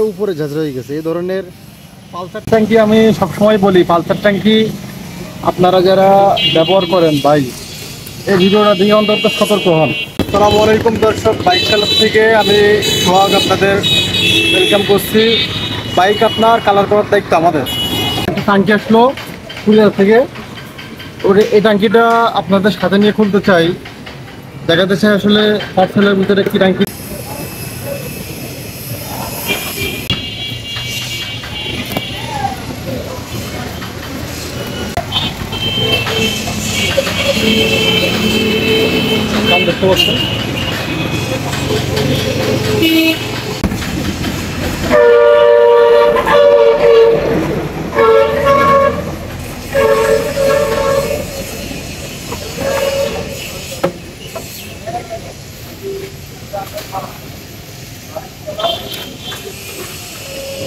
উপরে ঝাঁঝরা হয়ে গেছে এই ধরনের পালসার ট্যাঙ্কি আমি সবসময় বলি, পালসার ট্যাঙ্কি আপনারা যারা ব্যবহার করেন ভাই, এই ভিডিওটা দিয়ে অন্তত সতর্ক হন। আসসালামু আলাইকুম দর্শক, বাইক চালক থেকে আমি সোহাগ আপনাদের ওয়েলকাম করছি। বাইক আপনার কালার করার দায়িত্ব আমাদের। একটা ট্যাঙ্কি আসলো কুরিয়ার থেকে, এই ট্যাঙ্কিটা আপনাদের সাথে নিয়ে খুলতে চাই, দেখাতে চাই আসলে পার্সেলের ভিতরে কি ট্যাঙ্কি। দেখতে পাচ্ছেন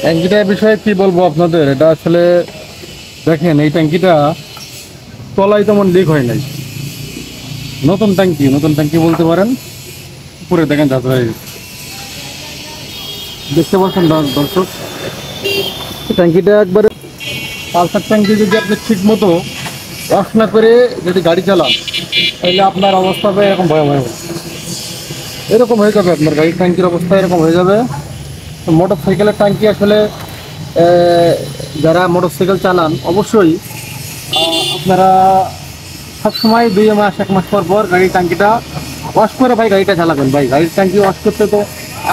ট্যাঙ্কিটার বিষয়ে কি বলবো আপনাদের। এটা আসলে দেখেন, এই ট্যাঙ্কিটা তলায় তেমন লিক হয় নাই, নতুন ট্যাঙ্কি বলতে পারেন। উপরে দেখেন ঝাঁঝরা হয়ে গেছে, দেখতে পাচ্ছেন দর্শক। ট্যাঙ্কিটা একবারে পালসার ট্যাঙ্কি যদি আপনি ঠিক মতো ওয়াশ না করে যদি গাড়ি চালান, তাহলে আপনার অবস্থা হবে এরকম ভয়াবহ, এরকম হয়ে যাবে আপনার গাড়ির ট্যাঙ্কির অবস্থা এরকম হয়ে যাবে। মোটর সাইকেলের ট্যাঙ্কি আসলে যারা মোটর সাইকেল চালান অবশ্যই আপনারা সবসময় 2 মাস 1 মাস পর পর গাড়ির ট্যাঙ্কিটা ওয়াশ করে ভাই গাড়িটা চালাবেন। ভাই গাড়ির ট্যাঙ্কি ওয়াশ করতে তো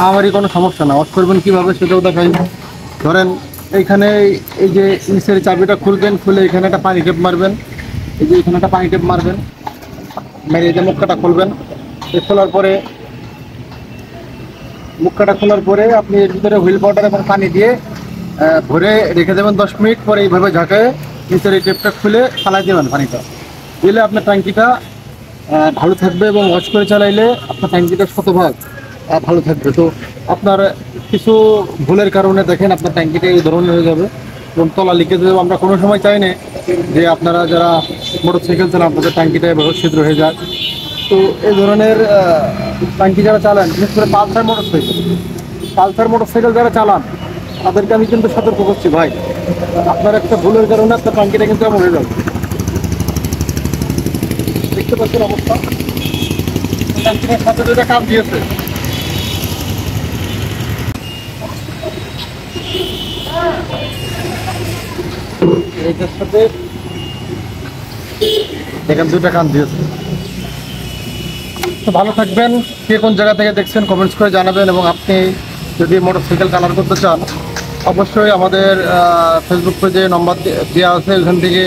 আমারই কোনো সমস্যা না, ওয়াশ করবেন কীভাবে সেটাও দেখাই। ধরেন এইখানে এই যে নিচের চাবিটা খুলবেন, খুলে এখানে একটা পানি টেপ মারবেন, এই যে এখানে একটা পানি টেপ মারবেন, মেরে এই যে মুখটা খুলবেন। খোলার পরে মুখটা খোলার পরে আপনি এর ভিতরে হুইল পাউডার এবং পানি দিয়ে ভরে রেখে দেবেন 10 মিনিট পরে। এইভাবে ঝাঁকায় নিচের এই টেপটা খুলে ফালাই দেবেন, পানিটা দিলে আপনার ট্যাঙ্কিটা ভালো থাকবে এবং ওয়াশ করে চালাইলে আপনার ট্যাঙ্কিটা শতভাগ ভালো থাকবে। তো আপনার কিছু ভুলের কারণে দেখেন আপনার ট্যাঙ্কিটা এই ধরনের হয়ে যাবে এবং তলা লিকেজ যাবে। আমরা কোনো সময় চাই না যে আপনারা যারা মোটর সাইকেল চালান আপনাদের ট্যাঙ্কিটা এভাবে ছিদ্র হয়ে যায়। তো এই ধরনের ট্যাঙ্কি যারা চালান, বিশেষ করে পালসার মোটর সাইকেল যারা চালান তাদেরকে আমি কিন্তু সতর্ক করছি ভাই, আপনার একটা ভুলের কারণে আপনার ট্যাঙ্কিটা কিন্তু এমন হয়ে যাবে। দেখতে পাচ্ছেন অবস্থা, ট্যাঙ্কিটার সাথে যেটা কাজ দিয়েছে এইটার সাথে দেখেন 2টা কান দিয়েছে। তো ভালো থাকবেন, কে কোন জায়গা থেকে দেখছেন কমেন্টস করে জানাবেন। এবং আপনি যদি মোটর সাইকেল কালার করতে চান অবশ্যই আমাদের ফেসবুক পেজে নম্বর দেওয়া আছে, ওখান থেকে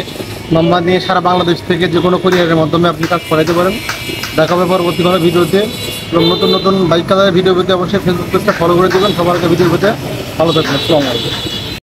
নম্বর নিয়ে সারা বাংলাদেশ থেকে যে কোনো কুরিয়ারের মাধ্যমে আপনি কাজ করাইতে পারেন। দেখা হবে পরবর্তী কোনো ভিডিওতে, এবং নতুন নতুন বাইক কালারের ভিডিও পেতে অবশ্যই ফেসবুক পেজটা ফলো করে দেবেন। সবার আগে ভিডিও পেতে ভালো থাকবেন। আসসালামু আলাইকুম।